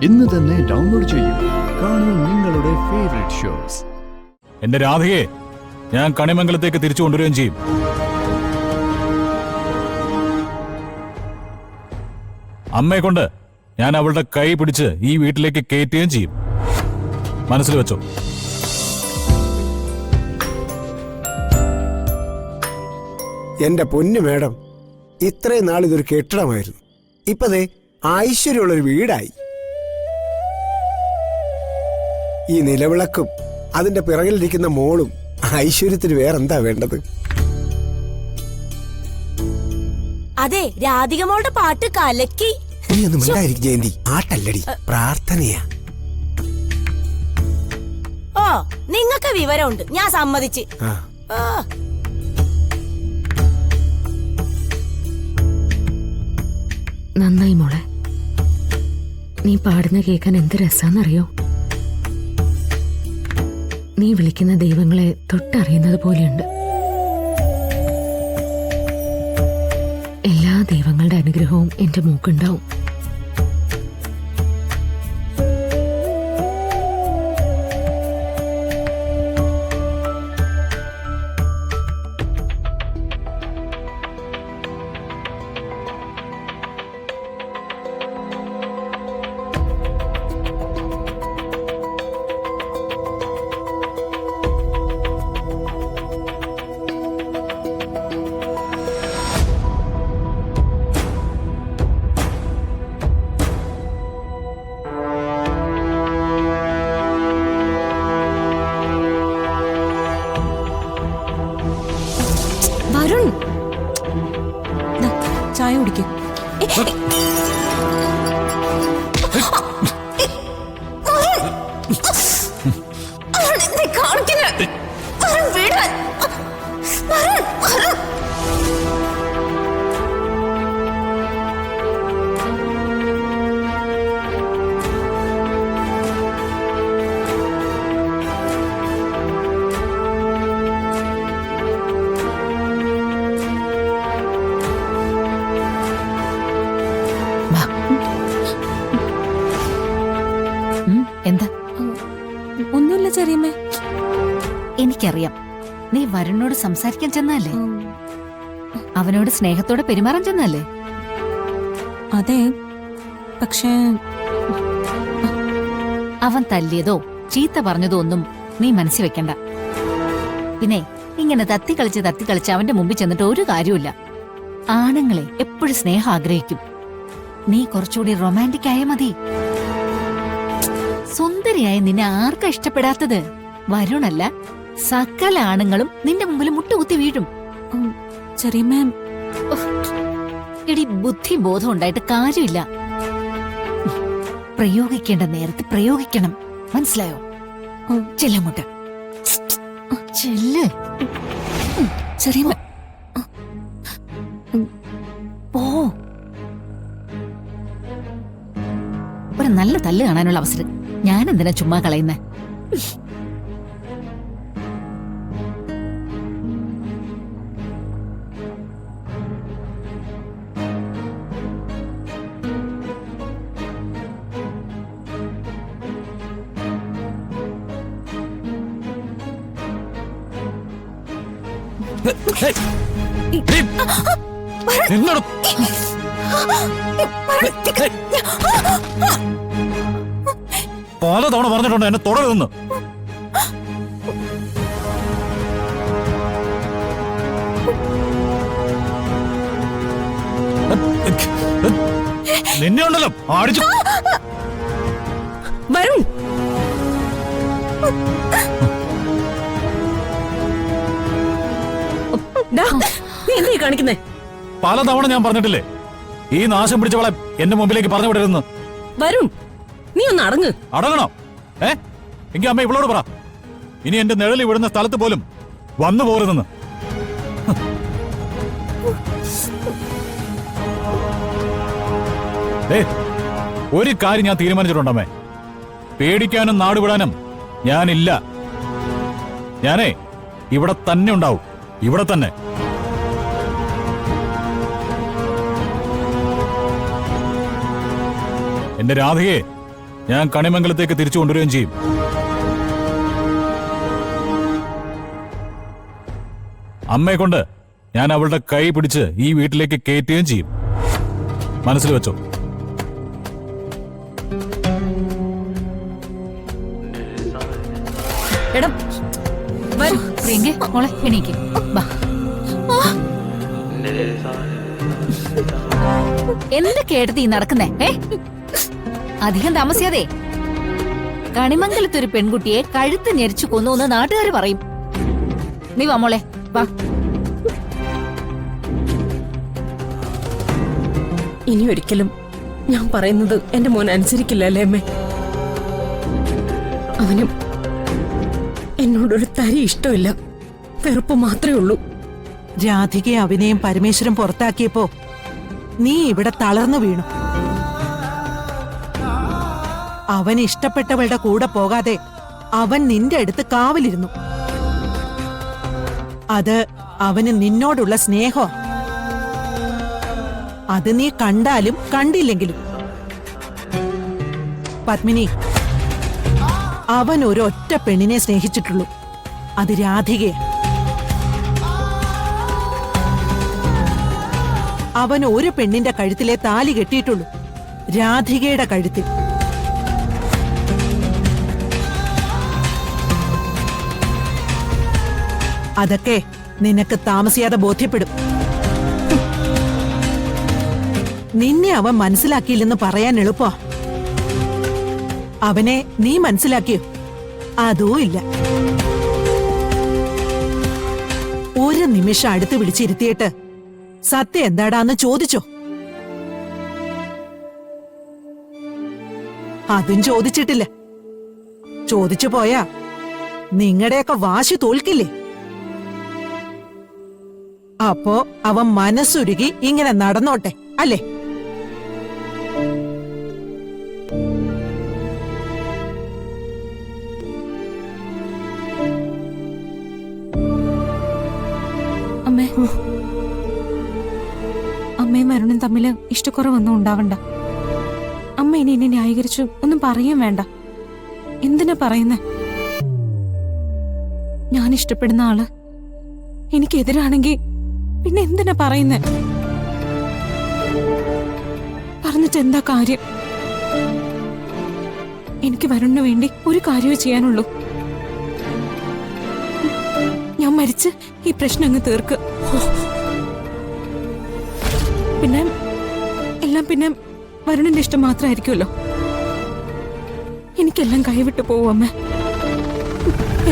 ഇന്ന് തന്നെ ഡൗൺലോഡ് ചെയ്യൂ. കാണൂ നിങ്ങളുടെ ഫേവറേറ്റ് ഷോസ്. എന്റെ രാധയെ ഞാൻ കണിമംഗലത്തേക്ക് തിരിച്ചു കൊണ്ടുവരികയും ചെയ്യും. അമ്മയെ കൊണ്ട് ഞാൻ അവളുടെ കൈ പിടിച്ച് ഈ വീട്ടിലേക്ക് കയറ്റുകയും ചെയ്യും. മനസ്സിൽ വെച്ചോ. എന്റെ പൊന്നു മേഡം, ഇത്രയും നാൾ ഇതൊരു കെട്ടിടമായിരുന്നു. ഇപ്പതേ ഐശ്വര്യമുള്ളൊരു വീടായി. ഈ നിലവിളക്കും അതിന്റെ പിറകിലിരിക്കുന്ന മോളും ഐശ്വര്യത്തിന് വേറെന്താ വേണ്ടത്? അതെ, രാധിക മോളുടെ പാട്ട് കലക്കി. നീ ഒന്നും മിണ്ടായിരിക്കും ജയന്തി, ആട്ടല്ലടി, പ്രാർത്ഥനയാ. ഓ, നിങ്ങൾക്ക് വിവരമുണ്ട്, ഞാൻ സമ്മതിച്ച്. നന്നായി മോളെ. നീ പാടുന്ന കേൾക്കാൻ എന്ത് രസാന്നറിയോ? നീ വിളിക്കുന്ന ദൈവങ്ങളെ തൊട്ടറിയുന്നത് പോലെയുണ്ട്. എല്ലാ ദൈവങ്ങളുടെ അനുഗ്രഹവും എന്റെ മൂക്കുണ്ടാവും. വരുൺ, ചായ കുടിക്കും. എന്താ? ഒന്നുമില്ല ചെറിയമ്മേ. എനിക്കറിയാം, നീ വരുണിനോട് സംസാരിക്കാൻ ചെന്നല്ലേ? അവനോട് സ്നേഹത്തോടെ പെരുമാറാൻ ചെന്നല്ലേ? അതെ, പക്ഷേ അവൻ തല്ലിയതോ ചീത്ത പറഞ്ഞതോ ഒന്നും നീ മനസ്സിൽ വെക്കണ്ട. പിന്നെ ഇങ്ങനെ തത്തിക്കളിച്ച് അവന്റെ മുമ്പിൽ ചെന്നിട്ട് ഒരു കാര്യമില്ല. ആണുങ്ങളെ എപ്പോഴും സ്നേഹം ആഗ്രഹിക്കും. നീ കുറച്ചുകൂടി റൊമാൻറ്റിക് ആയ മതി. സുന്ദരിയായ നിന്നെ ആർക്കാ ഇഷ്ടപ്പെടാത്തത്? വരുണല്ല, സകല ആണുങ്ങളും നിന്റെ മുമ്പിൽ മുട്ടുകുത്തി വീഴും. ചെറിയമ്മേ, എടി, ബുദ്ധി ബോധം ഉണ്ടായിട്ട് കാര്യമില്ല. പ്രയോഗിക്കേണ്ട നേരത്ത് പ്രയോഗിക്കണം, മനസ്സിലായോ? ചെല്ലങ്ങോട്ട് ചെല്ല്. ചെറിയമ്മ, പോ. ഒരു നല്ല തല്ല് കാണാനുള്ള അവസരം ഞാൻ എന്തിനാ ചുമ്മാ കളയുന്നേ? പല തവണ പറഞ്ഞിട്ടുണ്ട് എന്നെ തുടരുതെന്ന്. നിന്നെ ഉണ്ടല്ലോ ആടിച്ചു. വരുൺ, നീ എന്തേ കാണിക്കുന്നേ? പല തവണ ഞാൻ പറഞ്ഞിട്ടില്ലേ ഈ നാശം പിടിച്ചവളെ എന്റെ മുമ്പിലേക്ക് പറഞ്ഞു വിടരുതെന്ന്? വരുൺ, നീ ഒന്ന് അടങ്ങ്. അടങ്ങണോ? എങ്കിൽ അമ്മ ഇവളോട് പറ, ഇനി എന്റെ നിഴലി വിടുന്ന സ്ഥലത്ത് പോലും വന്നു പോരുതെന്ന്. ഒരു കാര്യം ഞാൻ തീരുമാനിച്ചിട്ടുണ്ടമ്മേ, പേടിക്കാനും നാടുവിടാനും ഞാനില്ല. ഞാനേ ഇവിടെ തന്നെ ഉണ്ടാവും, ഇവിടെ തന്നെ. എന്റെ രാധയെ ഞാൻ കണിമംഗലത്തേക്ക് തിരിച്ചു കൊണ്ടുവരികയും ചെയ്യും. അമ്മയെ കൊണ്ട് ഞാൻ അവളുടെ കൈ പിടിച്ച് ഈ വീട്ടിലേക്ക് കയറ്റുകയും ചെയ്യും. മനസ്സിൽ വെച്ചോ. എടാ വരൂ. പ്രിയങ്കേ മോളെ എണീക്ക് വാ. എന്തൊക്കെയായിട്ട് ഈ നടക്കുന്നേ? അധികം താമസിയാതെ കണിമംഗലത്തൊരു പെൺകുട്ടിയെ കഴുത്ത് ഞെരിച്ചു കൊന്നു എന്ന് നാട്ടുകാർ പറയും. നീ വാ മോളെ വാ. ഇനി ഒരിക്കലും ഞാൻ പറയുന്നത് എന്റെ മോൻ അനുസരിക്കില്ല അല്ലേ അമ്മേ? അവനും എന്നോടൊരു തരി ഇഷ്ടമില്ല, വെറുപ്പ് മാത്രമേ ഉള്ളൂ. രാധികയെ അവനെയും പരമേശ്വരൻ പുറത്താക്കിയപ്പോ നീ ഇവിടെ തളർന്നു വീണു. അവൻ ഇഷ്ടപ്പെട്ടവളുടെ കൂടെ പോകാതെ അവൻ നിന്റെ അടുത്ത് കാവലിരുന്നു. അത് അവന് നിന്നോടുള്ള സ്നേഹം. അത് നീ കണ്ടാലും കണ്ടില്ലെങ്കിലും. പത്മിനി, അവൻ ഒരൊറ്റ പെണ്ണിനെ സ്നേഹിച്ചിട്ടുള്ളൂ, അത് രാധികയെ. അവൻ ഒരു പെണ്ണിന്റെ കഴുത്തിലെ താലി കെട്ടിയിട്ടുള്ളൂ, രാധികയുടെ കഴുത്തിൽ. അതൊക്കെ നിനക്ക് താമസിയാതെ ബോധ്യപ്പെടും. നിന്നെ അവൻ മനസ്സിലാക്കിയില്ലെന്ന് പറയാൻ എളുപ്പ. അവനെ നീ മനസ്സിലാക്കിയോ? അതോ ഇല്ല. ഒരു നിമിഷം അടുത്ത് വിളിച്ചിരുത്തിയിട്ട് സത്യം എന്താടാന്ന് ചോദിച്ചോ? അതും ചോദിച്ചിട്ടില്ല. ചോദിച്ചു പോയാ നിങ്ങളുടെയൊക്കെ വാശി തോൽക്കില്ലേ? അപ്പോ അവൻ മനസ്സുരുകി ഇങ്ങനെ നടന്നോട്ടെ അല്ലേ? അമ്മേ, അമ്മയും വരുണും തമ്മില് ഇഷ്ടക്കുറവൊന്നും ഉണ്ടാവണ്ട. അമ്മ ഇനി എന്നെ ന്യായീകരിച്ചു ഒന്നും പറയാൻ വേണ്ട. എന്തിനാ പറയുന്നേ? ഞാൻ ഇഷ്ടപ്പെടുന്ന ആള് എനിക്കെതിരാണെങ്കിൽ പിന്നെ എന്തിനാ പറയുന്നേ? പറഞ്ഞിട്ട് എന്താ കാര്യം? എനിക്ക് വരുണിന് വേണ്ടി ഒരു കാര്യമേ ചെയ്യാനുള്ളൂ. ഞാൻ മരിച്ച് ഈ പ്രശ്നം അങ്ങ് തീർക്ക്. പിന്നെ എല്ലാം പിന്നെ വരുണിന്റെ ഇഷ്ടം മാത്രമായിരിക്കുമല്ലോ. എനിക്കെല്ലാം കൈവിട്ട് പോവും അമ്മ,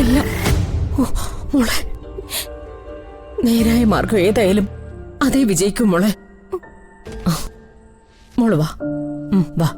എല്ലാം. മോളെ, നേരായ മാർഗം ഏതായാലും അതേ വിജയിക്കും മോളെ. മോള് വാ, വാ.